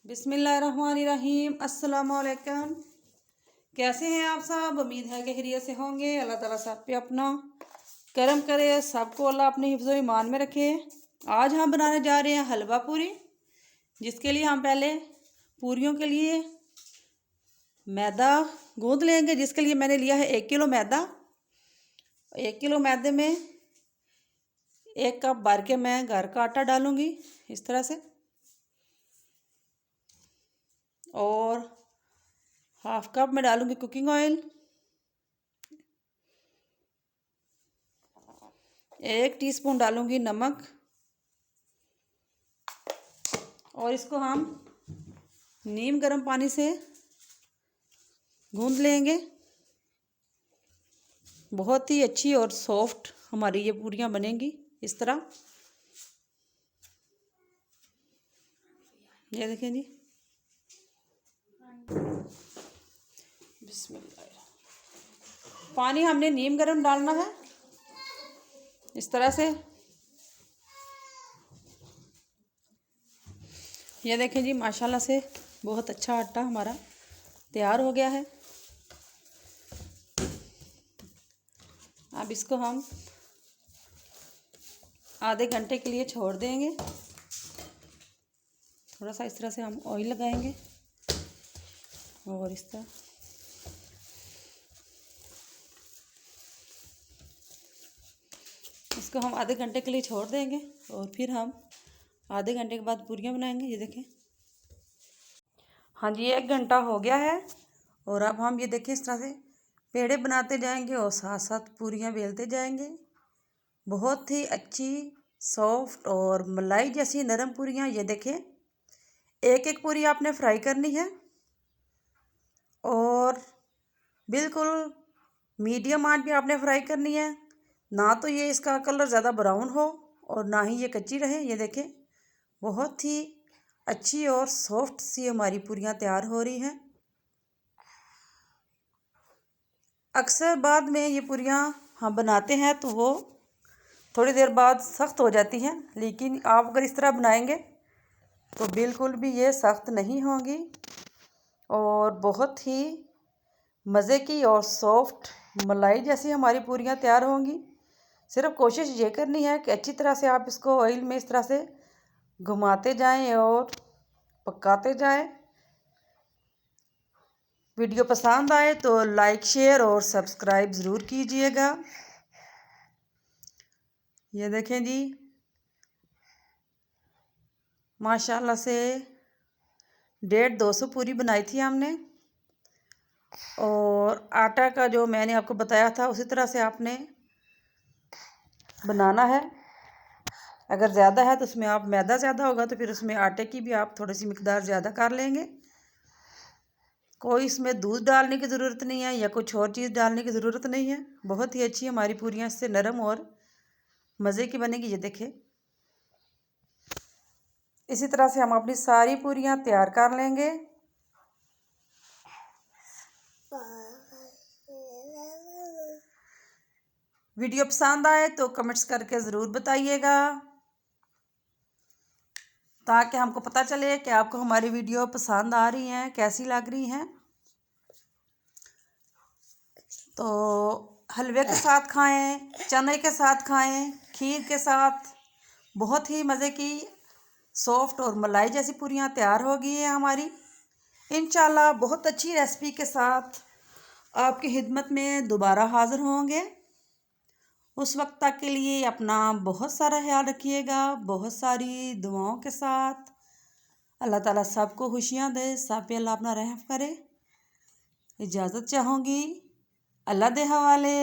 बिस्मिल्लाहिर्रहमानिर्रहीम। अस्सलाम वालेकुम। कैसे हैं आप सब? उम्मीद है कि खैरियत से होंगे। अल्लाह ताला सब पे अपना करम करे, सबको अल्लाह अपने हिफ्ज़ो ईमान में रखे। आज हम बनाने जा रहे हैं हलवा पूरी, जिसके लिए हम पहले पूरियों के लिए मैदा गूँध लेंगे। जिसके लिए मैंने लिया है 1 किलो मैदा। 1 किलो मैदे में 1 कप भर के मैं घर का आटा डालूँगी इस तरह से, और हाफ कप में डालूंगी कुकिंग ऑयल, 1 टीस्पून डालूंगी नमक, और इसको हम नीम गर्म पानी से गूंद लेंगे। बहुत ही अच्छी और सॉफ्ट हमारी ये पूरियां बनेंगी इस तरह। ये देखें जी, बिस्मिल्लाह। पानी हमने नीम गर्म डालना है इस तरह से। ये देखें जी, माशाल्लाह से बहुत अच्छा आटा हमारा तैयार हो गया है। अब इसको हम आधे घंटे के लिए छोड़ देंगे। थोड़ा सा इस तरह से हम ऑयल लगाएंगे और इस तरह इसको हम आधे घंटे के लिए छोड़ देंगे, और फिर हम आधे घंटे के बाद पूरियां बनाएंगे। ये देखें, हाँ जी, 1 घंटा हो गया है। और अब हम ये देखें इस तरह से पेड़े बनाते जाएंगे और साथ साथ पूरियां बेलते जाएंगे। बहुत ही अच्छी सॉफ्ट और मलाई जैसी नरम पूरियां। ये देखें, एक एक पूरी आपने फ्राई करनी है, और बिल्कुल मीडियम आंच पे आपने फ्राई करनी है। ना तो ये इसका कलर ज़्यादा ब्राउन हो और ना ही ये कच्ची रहे। ये देखें, बहुत ही अच्छी और सॉफ्ट सी हमारी पूरियां तैयार हो रही हैं। अक्सर बाद में ये पूरियां हम बनाते हैं तो वो थोड़ी देर बाद सख्त हो जाती हैं, लेकिन आप अगर इस तरह बनाएंगे तो बिल्कुल भी ये सख्त नहीं होंगी और बहुत ही मज़े की और सॉफ्ट मलाई जैसी हमारी पूरियां तैयार होंगी। सिर्फ कोशिश ये करनी है कि अच्छी तरह से आप इसको ऑयल में इस तरह से घुमाते जाएं और पकाते जाएं। वीडियो पसंद आए तो लाइक, शेयर और सब्सक्राइब ज़रूर कीजिएगा। ये देखें जी, माशाल्लाह से 150-200 पूरी बनाई थी हमने। और आटा का जो मैंने आपको बताया था उसी तरह से आपने बनाना है। अगर ज़्यादा है तो उसमें आप मैदा ज़्यादा होगा तो फिर उसमें आटे की भी आप थोड़ी सी मिकदार ज़्यादा कर लेंगे। कोई इसमें दूध डालने की ज़रूरत नहीं है या कुछ और चीज़ डालने की ज़रूरत नहीं है। बहुत ही अच्छी हमारी पूरियां इससे नरम और मज़े की बनेगी। ये देखें, इसी तरह से हम अपनी सारी पूरियां तैयार कर लेंगे। वीडियो पसंद आए तो कमेंट्स करके ज़रूर बताइएगा, ताकि हमको पता चले कि आपको हमारी वीडियो पसंद आ रही हैं, कैसी लग रही हैं। तो हलवे के साथ खाएं, चने के साथ खाएं, खीर के साथ। बहुत ही मज़े की सॉफ्ट और मलाई जैसी पूरियां तैयार हो गई हैं हमारी। इंशाल्लाह बहुत अच्छी रेसिपी के साथ आपकी खिदमत में दोबारा हाज़िर होंगे। उस वक्त तक के लिए अपना बहुत सारा ख्याल रखिएगा, बहुत सारी दुआओं के साथ। अल्लाह ताला सबको खुशियाँ दे, सब पे अल्लाह अपना रहम करे। इजाज़त चाहूँगी, अल्लाह दे हवाले।